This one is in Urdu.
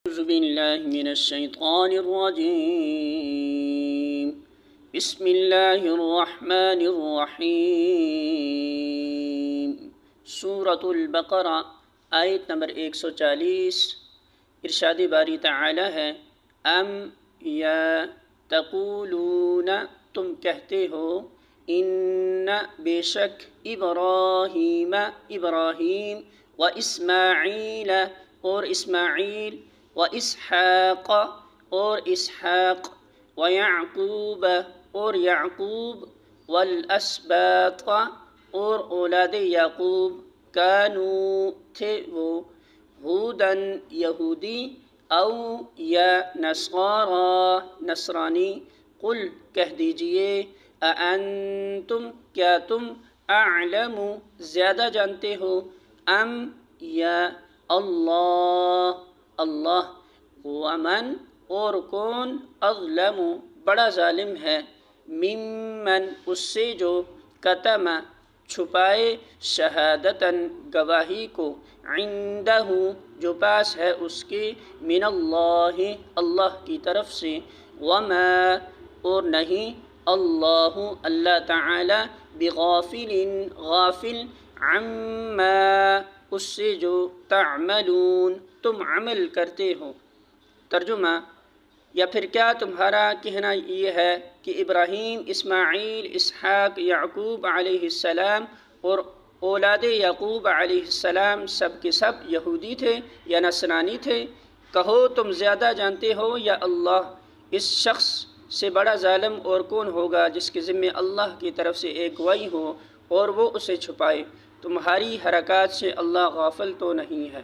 أعوذ بالله من الشيطان الرجيم بسم الله الرحمن الرحيم سورة البقرہ آیت نمبر 140۔ ارشاد باری تعالی ہے، ام یا تقولون تم کہتے ہو، ان بے شک ابراہیم و اسماعیل اور اسماعیل و اسحاق اور اسحاق و یعقوب اور یعقوب والاسباط اور اولاد یعقوب کانوا تھے وہ ہودن یہودی او یا نصارا نصرانی۔ قل کہہ دیجئے، اانتم کیا تم اعلم زیادہ جانتے ہو، ام یا اللہ ومن اور کون اظلم بڑا ظالم ہے، ممن اس سے جو کتم چھپائے شہادتاً گواہی کو، عندہ جو پاس ہے اس کے، من اللہ کی طرف سے، وما اور نہیں اللہ تعالی بغافل غافل عما اس سے جو تعملون تم عمل کرتے ہو۔ ترجمہ، یا پھر کیا تمہارا کہنا یہ ہے کہ ابراہیم، اسماعیل، اسحاق، یعقوب علیہ السلام اور اولاد یعقوب علیہ السلام سب کے سب یہودی تھے یا نصرانی تھے؟ کہو تم زیادہ جانتے ہو یا اللہ؟ اس شخص سے بڑا ظالم اور کون ہوگا جس کے ذمے اللہ کی طرف سے ایک گواہی ہو اور وہ اسے چھپائے؟ تمہاری حرکات سے اللہ غافل تو نہیں ہے۔